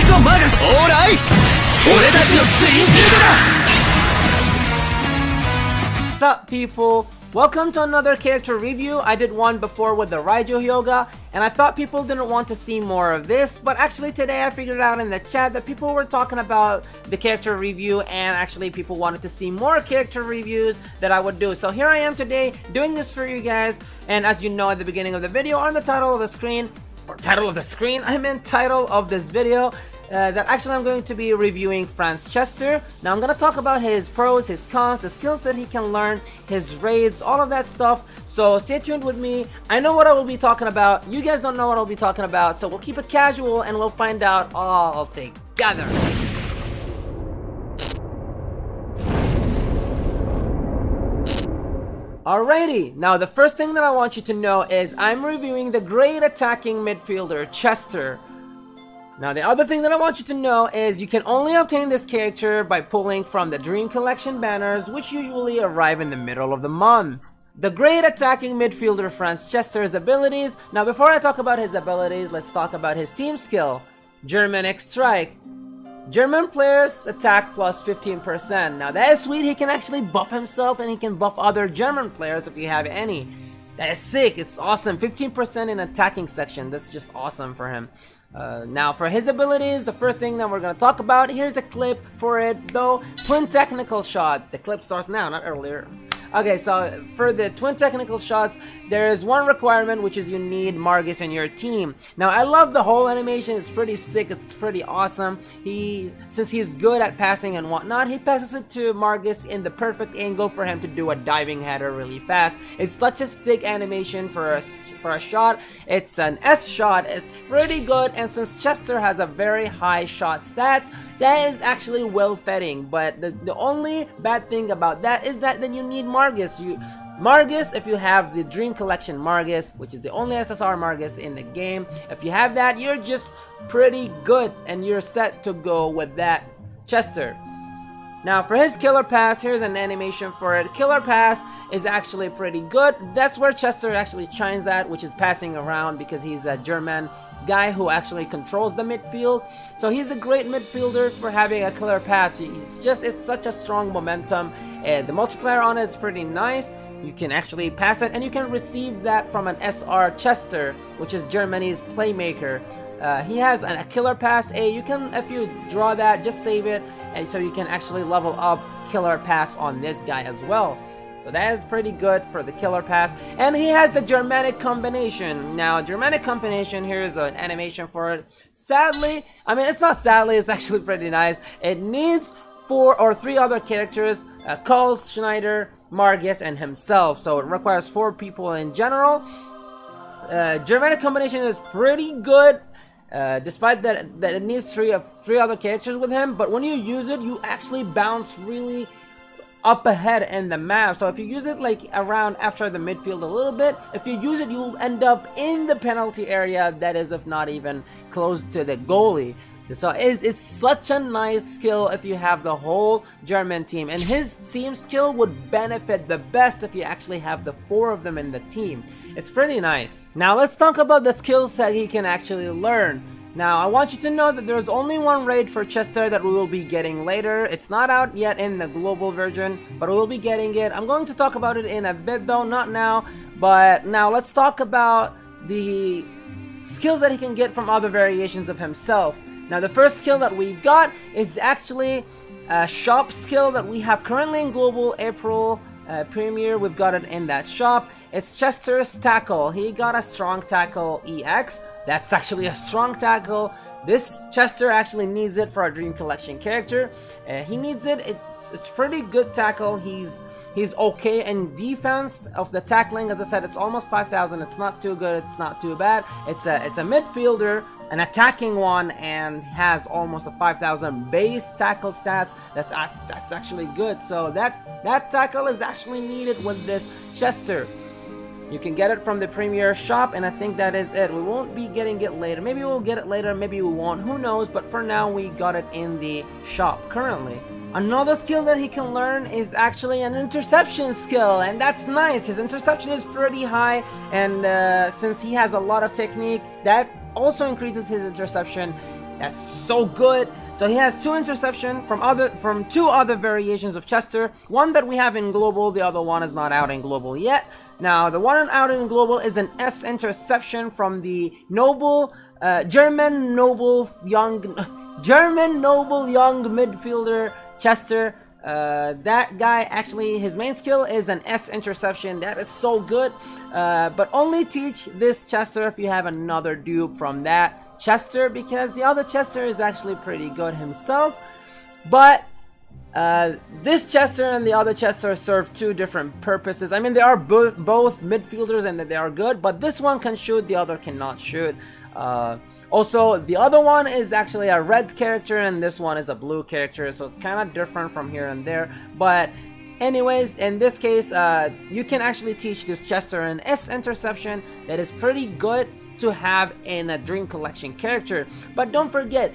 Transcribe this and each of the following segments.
What's up, people? Welcome to another character review. I did one before with the Raiju Hyoga, and I thought people didn't want to see more of this, but actually today I figured out in the chat that people were talking about the character review, and actually people wanted to see more character reviews that I would do. So here I am today doing this for you guys, and as you know at the beginning of the video, on the title of the screen, I meant title of this video, that actually I'm going to be reviewing Franz Schester. Now I'm going to talk about his pros, his cons, the skills that he can learn, his raids, all of that stuff. So stay tuned with me. I know what I will be talking about. You guys don't know what I'll be talking about. So we'll keep it casual and we'll find out all together. Alrighty, now the first thing that I want you to know is I'm reviewing the great attacking midfielder, Schester. Now the other thing that I want you to know is you can only obtain this character by pulling from the Dream Collection banners, which usually arrive in the middle of the month. The great attacking midfielder Franz Schester's abilities. Now before I talk about his abilities, let's talk about his team skill. Germanic Strike. German players attack plus 15%. Now that is sweet. He can actually buff himself and he can buff other German players if you have any. That is sick. It's awesome. 15% in attacking section. That's just awesome for him. Now for his abilities, the first thing that we're going to talk about, here's the clip for it though. Twin technical shot. The clip starts now, not earlier. Okay, so for the twin technical shots, there is one requirement, which is you need Margus in your team. Now, I love the whole animation. It's pretty sick. It's pretty awesome. Since he's good at passing and whatnot, he passes it to Margus in the perfect angle for him to do a diving header really fast. It's such a sick animation for a shot. It's an S shot. It's pretty good, and since Schester has a very high shot stats, that is actually well fitting. But the only bad thing about that is that then you need Margus. Margus, if you have the Dream Collection Margus, which is the only SSR Margus in the game, if you have that, you're just pretty good and you're set to go with that Schester. Now for his Killer Pass, here's an animation for it. Killer Pass is actually pretty good. That's where Schester actually shines at, which is passing around, because he's a German guy who actually controls the midfield. So he's a great midfielder for having a Killer Pass. It's such a strong momentum. The multiplayer on it's pretty nice. You can actually pass it and you can receive that from an SR Schester, which is Germany's playmaker. He has a Killer Pass A. You can, if you draw that, just save it, and so you can actually level up Killer Pass on this guy as well. So that is pretty good for the Killer Pass. And he has the Germanic combination. Now, Germanic combination, here's an animation for it. Sadly, I mean, it's not sadly, it's actually pretty nice. It needs 4 or 3 other characters, Karl, Schneider, Margus, and himself. So it requires 4 people in general. Germanic combination is pretty good. Despite that it needs 3 other characters with him, but when you use it, you actually bounce really up ahead in the map. So if you use it like around after the midfield a little bit, if you use it, you'll end up in the penalty area, that is, if not even close to the goalie. So it's such a nice skill if you have the whole German team, and his team skill would benefit the best if you actually have the 4 of them in the team. It's pretty nice. Now let's talk about the skills that he can actually learn. Now I want you to know that there's only one raid for Schester that we will be getting later. It's not out yet in the global version, but we will be getting it. I'm going to talk about it in a bit though, not now. But now let's talk about the skills that he can get from other variations of himself. Now the first skill that we've got is actually a shop skill that we have currently in Global April Premiere. We've got it in that shop. It's Chester's Tackle. He got a Strong Tackle EX. That's actually a strong tackle. This Schester actually needs it for a Dream Collection character. He needs it. It's pretty good tackle. He's okay in defense of the tackling. As I said, it's almost 5,000. It's not too good. It's not too bad. It's a midfielder, an attacking one, and has almost a 5,000 base tackle stats. That's actually good. So that tackle is actually needed with this Schester. You can get it from the Premier shop, and I think that is it. We won't be getting it later. Maybe we'll get it later, maybe we won't. Who knows? But for now, we got it in the shop currently. Another skill that he can learn is actually an interception skill, and that's nice. His interception is pretty high, and since he has a lot of technique, that also increases his interception. That's so good. So he has 2 interception from 2 other variations of Chester. One that we have in global, the other one is not out in global yet. Now the one out in global is an S interception from the German noble young midfielder Chester. That guy, actually his main skill is an S interception. That is so good. But only teach this Chester if you have another dupe from that Chester, because the other Chester is actually pretty good himself. But this Chester and the other Chester serve 2 different purposes. I mean, they are both midfielders and they are good, but this one can shoot, the other cannot shoot. Also, the other one is actually a red character and this one is a blue character, so it's kind of different from here and there. But anyways, in this case, you can actually teach this Chester an S interception that is pretty good to have in a Dream Collection character. But don't forget,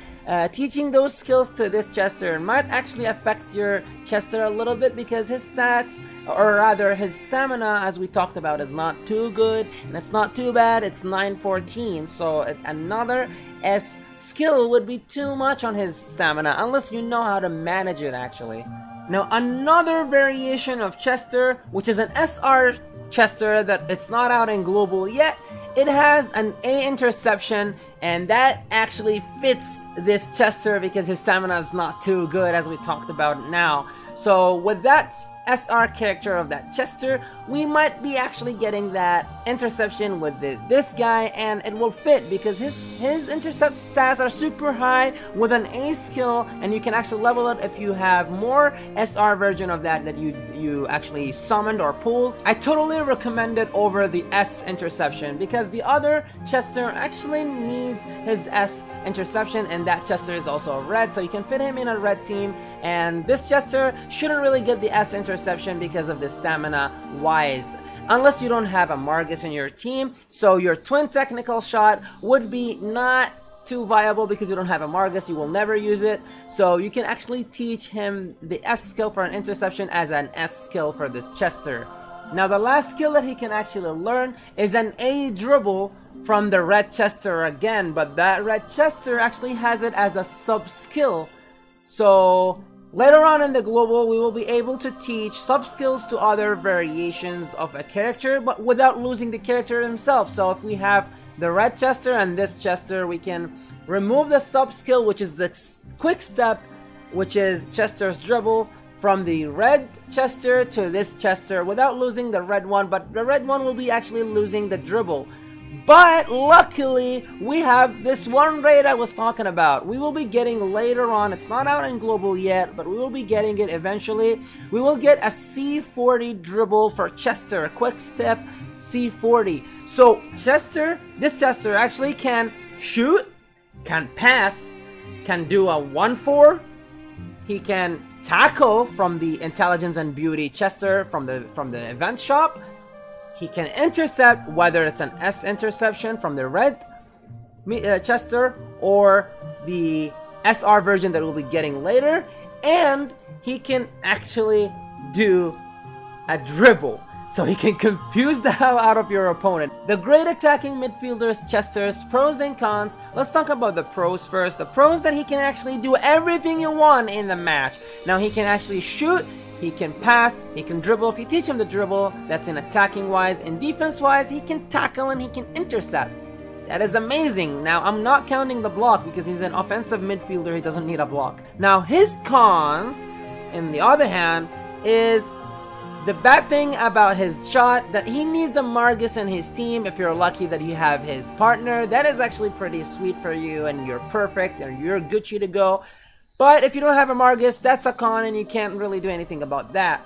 teaching those skills to this Chester might actually affect your Chester a little bit, because his stats, or rather his stamina, as we talked about, is not too good, and it's not too bad. It's 914, so another S skill would be too much on his stamina, unless you know how to manage it actually. Now another variation of Chester, which is an SR Chester that it's not out in global yet. It has an A interception, and that actually fits this Chester because his stamina is not too good, as we talked about now. So with that SR character of that Chester, we might be actually getting that interception with this guy, and it will fit because his intercept stats are super high with an A skill, and you can actually level it if you have more SR version of that you actually summoned or pulled. I totally recommend it over the S interception, because the other Chester actually needs his S interception, and that Chester is also red, so you can fit him in a red team, and this Chester shouldn't really get the S interception because of the stamina wise, unless you don't have a Margus in your team. So your twin technical shot would be not too viable because you don't have a Margus, you will never use it. So you can actually teach him the S skill for an interception as an S skill for this Chester. Now the last skill that he can actually learn is an A dribble from the red Chester again, but that red Chester actually has it as a sub skill. So later on in the global, we will be able to teach sub-skills to other variations of a character, but without losing the character himself. So if we have the red Chester and this Chester, we can remove the sub-skill, which is the quick step, which is Chester's dribble, from the red Chester to this Chester without losing the red one, but the red one will be actually losing the dribble. But luckily, we have this one raid I was talking about. We will be getting later on. It's not out in global yet, but we will be getting it eventually. We will get a C40 dribble for Chester, a quick step C40. So this Chester actually can shoot, can pass, can do a 1-4. He can tackle from the Intelligence and Beauty Chester from the event shop. He can intercept, whether it's an S interception from the red Chester or the SR version that we'll be getting later, and he can actually do a dribble, so he can confuse the hell out of your opponent. The great attacking midfielders Chester's pros and cons. Let's talk about the pros first. The pros, that he can actually do everything you want in the match. Now he can actually shoot, he can pass, he can dribble. If you teach him the dribble, that's in attacking wise. In defense wise, he can tackle and he can intercept. That is amazing. Now I'm not counting the block because he's an offensive midfielder, he doesn't need a block. Now his cons, on the other hand, is the bad thing about his shot, that he needs a Margus in his team. If you're lucky that you have his partner, that is actually pretty sweet for you and you're perfect and you're Gucci to go. But if you don't have a Margus, that's a con and you can't really do anything about that.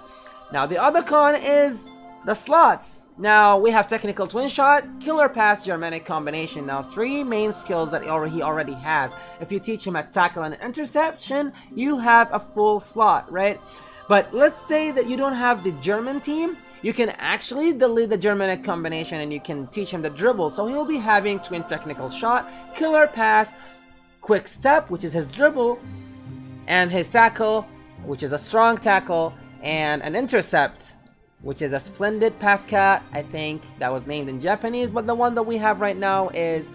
Now the other con is the slots. Now we have technical twin shot, killer pass, Germanic combination. Now 3 main skills that he already has. If you teach him a tackle and interception, you have a full slot, right? But let's say that you don't have the German team, you can actually delete the Germanic combination and you can teach him the dribble. So he'll be having twin technical shot, killer pass, quick step, which is his dribble, and his tackle, which is a strong tackle, and an intercept, which is a splendid pass cat. I think that was named in Japanese, but the one that we have right now is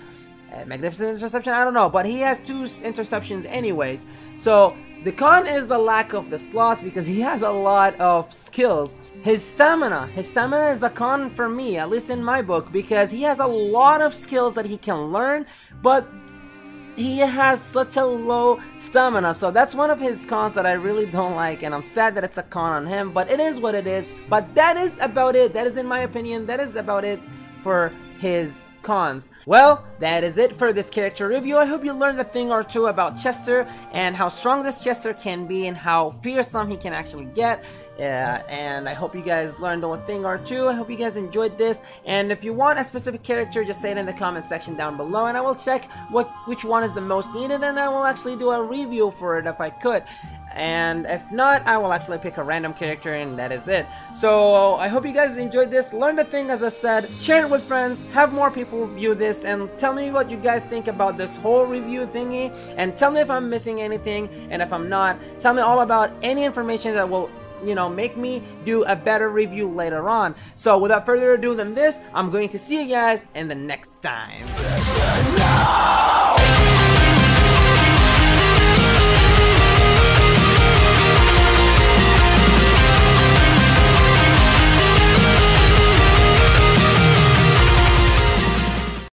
magnificent interception, I don't know, but he has 2 interceptions anyways. So the con is the lack of the slots because he has a lot of skills. His stamina is the con for me, at least in my book, because he has a lot of skills that he can learn, but he has such a low stamina. So that's one of his cons that I really don't like, and I'm sad that it's a con on him, but it is what it is. But that is about it. That is, in my opinion, that is about it for his cons. Well, that is it for this character review. I hope you learned a thing or two about Schester and how strong this Schester can be and how fearsome he can actually get. And I hope you guys learned a thing or two. I hope you guys enjoyed this, and if you want a specific character, just say it in the comment section down below, and I will check which one is the most needed, and I will actually do a review for it if I could. And if not, I will actually pick a random character, and that is it. So I hope you guys enjoyed this, learned a thing, as I said, share it with friends, have more people view this, and tell me what you guys think about this whole review thingy, and tell me if I'm missing anything, and if I'm not, tell me all about any information that will, you know, make me do a better review later on. So without further ado than this, I'm going to see you guys in the next time.